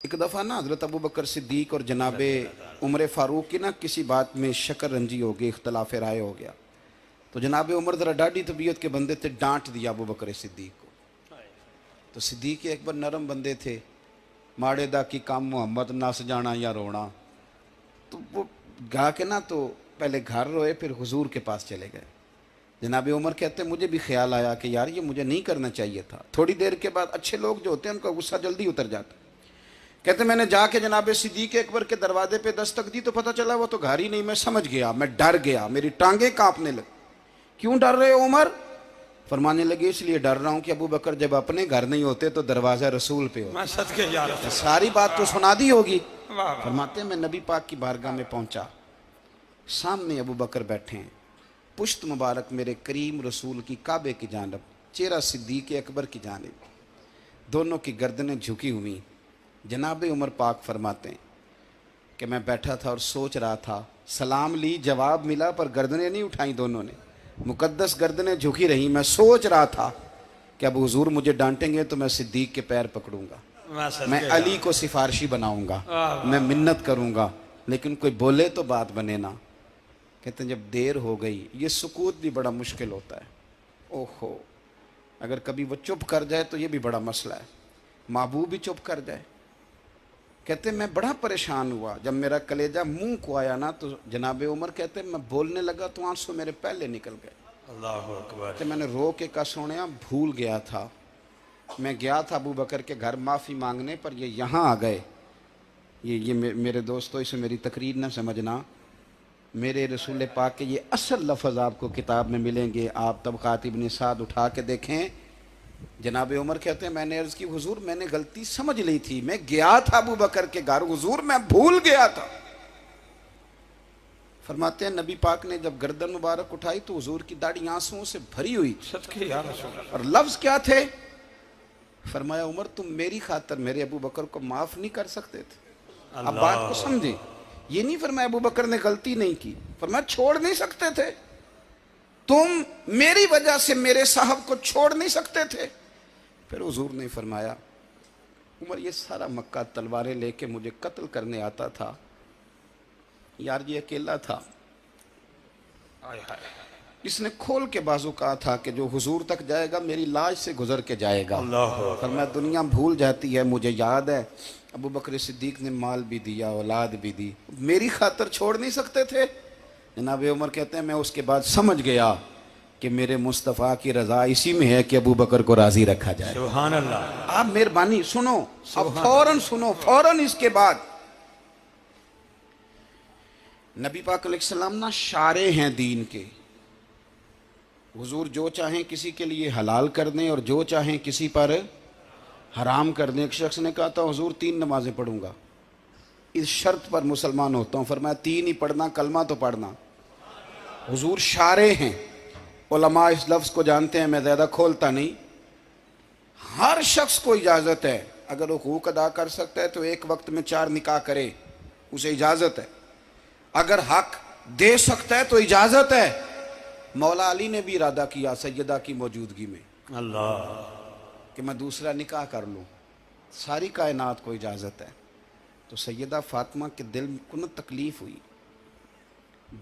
एक दफ़ा ना हज़रत अबू बकर सिद्दीक और जनाबे उमर फ़ारूक की ना किसी बात में शक्कर रंजी हो गई, इख्तलाफ राय हो गया। तो जनाबे उमर ज़रा डाढ़ी तबीयत के बंदे थे, डांट दिया अबू बकर सिद्दीक को। तो सिद्दीक एक बार नरम बंदे थे, माड़े दा की काम मोहम्मद नस जाना या रोना। तो वो गा के ना तो पहले घर रोए, फिर हुजूर के पास चले गए। जनाबे उमर कहते मुझे भी ख्याल आया कि यार ये मुझे नहीं करना चाहिए था। थोड़ी देर के बाद अच्छे लोग जो होते हैं उनका गुस्सा जल्दी उतर जाता। कहते मैंने जाके जनाबे सिद्दीक अकबर के दरवाजे पे दस्तक दी तो पता चला वो तो घर ही नहीं। मैं समझ गया, मैं डर गया, मेरी टांगें कांपने लगी। क्यों डर रहे हो उमर? फरमाने लगे इसलिए डर रहा हूं कि अबू बकर जब अपने घर नहीं होते तो दरवाजा रसूल पे होता। मैं सदके जा रहा हूं। सारी बात तो सुना दी होगी। वाह वाह। फरमाते मैं नबी पाक की बारगाह में पहुंचा, सामने अबू बकर बैठे हैं, पुश्त मुबारक मेरे करीम रसूल की काबे की जानब, चेहरा सिद्दीक अकबर की जानब, दोनों की गर्दनें झुकी हुई। जनाब उमर पाक फरमाते हैं कि मैं बैठा था और सोच रहा था, सलाम ली, जवाब मिला, पर गर्दनें नहीं उठाई दोनों ने, मुकद्दस गर्दनें झुकी रहीं। मैं सोच रहा था कि अब हुजूर मुझे डांटेंगे तो मैं सिद्दीक के पैर पकड़ूंगा, मैं अली को सिफारशी बनाऊंगा, मैं मिन्नत करूंगा, लेकिन कोई बोले तो बात बने ना। कहते हैं जब देर हो गई, ये सुकूत भी बड़ा मुश्किल होता है। ओहो, अगर कभी वो चुप कर जाए तो ये भी बड़ा मसला है, महबूब भी चुप कर जाए। कहते मैं बड़ा परेशान हुआ, जब मेरा कलेजा मुंह को आया ना तो जनाबे उमर कहते मैं बोलने लगा तो आंसू मेरे पहले निकल गए। अल्लाहु अकबर। तो मैंने रो के कहा सोनिया भूल गया था, मैं गया था अबू बकर के घर माफ़ी मांगने, पर ये यहाँ आ गए। ये मेरे दोस्तों इसे मेरी तकरीर ना समझना, मेरे रसूल पाक के ये असल लफ्ज़ आपको किताब में मिलेंगे। आप तबक़ात इब्न साद उठा के देखें। जनाबे उमर कहते हैं मैंने अर्ज़ की हुजूर मैंने गलती समझ ली थी, मैं गया था अबू बकर के घर, हुजूर मैं भूल गया था। फरमाते हैं नबी पाक ने जब गर्दन मुबारक उठाई तो हुजूर की दाढ़ी आंसुओं से भरी हुई। सदके या रसूल अल्लाह। और लफ्ज़ क्या थे? फरमाया उमर तुम मेरी खातर मेरे अबू बकर को माफ़ नहीं कर सकते थे? अब बात को समझे, ये नहीं फरमाया अबू बकर ने गलती नहीं की, फरमाया छोड़ नहीं सकते थे, तुम मेरी वजह से मेरे साहब को छोड़ नहीं सकते थे। फिर हुजूर ने फरमाया उमर ये सारा मक्का तलवारें लेके मुझे कत्ल करने आता था, यार ये अकेला था, इसने खोल के बाजू कहा था कि जो हुजूर तक जाएगा मेरी लाश से गुजर के जाएगा। फरमाया दुनिया भूल जाती है, मुझे याद है अबू बकर सिद्दीक ने माल भी दिया, औलाद भी दी, मेरी खातर छोड़ नहीं सकते थे। जनाब उमर कहते हैं मैं उसके बाद समझ गया कि मेरे मुस्तफ़ा की रज़ा इसी में है कि अबू बकर को राज़ी रखा जाए। सुभान अल्लाह। आप मेहरबानी सुनो, अब फौरन सुनो, फौरन इसके बाद नबी पाक अलैहिस्सलाम ना शारे हैं दीन के। हुजूर जो चाहें किसी के लिए हलाल कर दें और जो चाहें किसी पर हराम कर दें। एक शख्स ने कहा था हुजूर 3 नमाजें पढ़ूंगा, इस शर्त पर मुसलमान होता हूँ। फरमाया 3 ही पढ़ना, कलमा तो पढ़ना। हुजूर शारे हैं, उलमा इस लफ्ज़ को जानते हैं, मैं ज़्यादा खोलता नहीं। हर शख्स को इजाज़त है, अगर वो हुकूक अदा कर सकता है तो एक वक्त में 4 निकाह करे, उसे इजाज़त है। अगर हक दे सकता है तो इजाज़त है। मौला अली ने भी इरादा किया सैयदा की मौजूदगी में अल्लाह कि मैं दूसरा निकाह कर लूँ, सारी कायनात को इजाज़त है। तो सैयदा फातिमा के दिल को न तकलीफ़ हुई,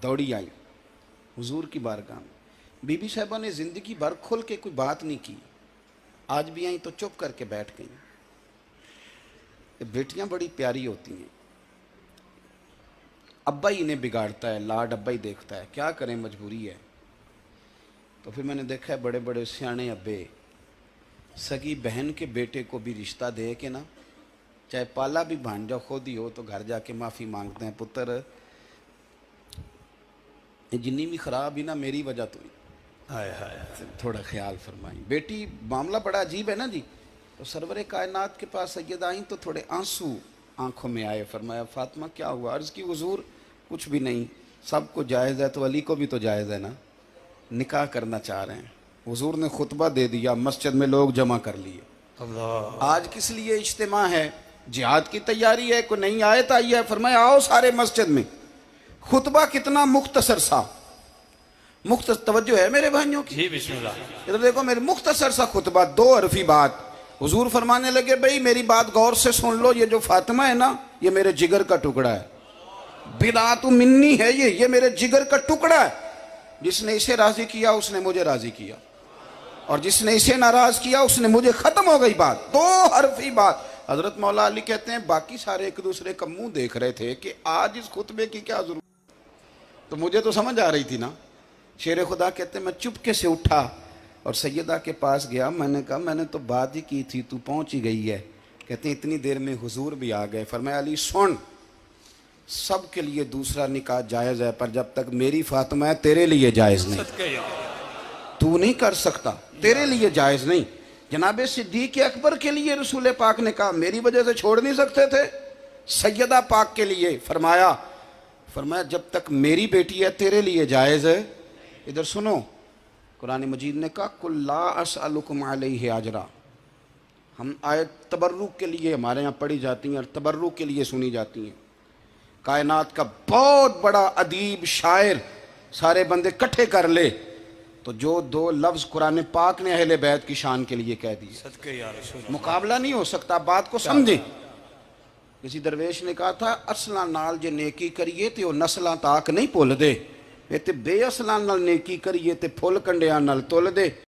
दौड़ी आई हुजूर की बारगाह में। बीबी साहिबा ने ज़िंदगी भर खुल के कोई बात नहीं की, आज भी आई तो चुप करके बैठ गई। बेटियां बड़ी प्यारी होती हैं, अब्बा ही इन्हें बिगाड़ता है, लाड अब्बा ही देखता है, क्या करें मजबूरी है। तो फिर मैंने देखा है बड़े बड़े सियाने अब्बे सगी बहन के बेटे को भी रिश्ता दे के ना, चाहे पाला भी भांजा खुद ही हो, तो घर जाके माफ़ी मांगते हैं, पुत्र जिन्नी भी ख़राब ही ना मेरी वजह तो ही, हाय हाय थोड़ा ख्याल फरमाई। बेटी मामला बड़ा अजीब है ना जी। तो सरवरे कायनात के पास सैयद आई तो थोड़े आंसू आंखों में आए। फरमाया फातिमा क्या हुआ? अर्ज़ की हुजूर कुछ भी नहीं, सबको जायज़ है तो अली को भी तो जायज़ है ना, निकाह करना चाह रहे हैं। हुजूर ने खुतबा दे दिया, मस्जिद में लोग जमा कर लिए। अल्लाह। आज किस लिए इज्तिमा है? जिहाद की तैयारी है, कोई नई आयत आई है। फरमाया आओ सारे मस्जिद में। खुतबा कितना मुख्तसर सा, तवज्जो है मेरे भाइयों की? जी बिस्मिल्लाह। इधर देखो मेरे, मुख्तसर सा खुतबा, 2 हरफी बात। हुजूर फरमाने लगे भाई मेरी बात गौर से सुन लो, ये जो फातिमा है ना ये मेरे जिगर का टुकड़ा है, बिदातु मिन्नी है, ये मेरे जिगर का टुकड़ा है। जिसने इसे राजी किया उसने मुझे राजी किया, और जिसने इसे नाराज किया उसने मुझे। खत्म हो गई बात, दो हरफी बात। हजरत मौला अली कहते हैं बाकी सारे एक दूसरे का मुंह देख रहे थे कि आज इस खुतबे की क्या जरूरत, तो मुझे तो समझ आ रही थी ना। शेर खुदा कहते हैं मैं चुपके से उठा और सैयदा के पास गया, मैंने कहा मैंने तो बात ही की थी, तू पहुंच ही गई है। कहते हैं इतनी देर में हुजूर भी आ गए। फरमाया अली सुन, सब के लिए दूसरा निकाह जायज़ है, पर जब तक मेरी फातिमा है तेरे लिए जायज़ नहीं, तू नहीं कर सकता, तेरे लिए जायज़ नहीं। जनाबे सिद्दीक़ अकबर के लिए रसूल पाक ने कहा मेरी वजह से छोड़ नहीं सकते थे, सैयदा पाक के लिए फरमाया जब तक मेरी बेटी है तेरे लिए जायज़ है। इधर सुनो, कुरान मजीद ने कहा कुल ला असअलुकुम अलैहि अजरा। हम आयत तबर्रुक के लिए हमारे यहाँ पढ़ी जाती हैं और तबर्रुक के लिए सुनी जाती हैं। कायनात का बहुत बड़ा अदीब शायर सारे बंदे इकट्ठे कर ले तो जो दो लफ्ज़ कुरान पाक ने अहले बैत की शान के लिए कह दिए, सदके या रसूल, मुकाबला नहीं हो सकता। बात को समझे। किसी दरवेश ने कहा था असलां नाल जे नेकी करिए तो नस्लां ताक नहीं भुल दे, ते बेअसलां नाल नेकी करिए ते फुल कंडियां नाल तुल दे।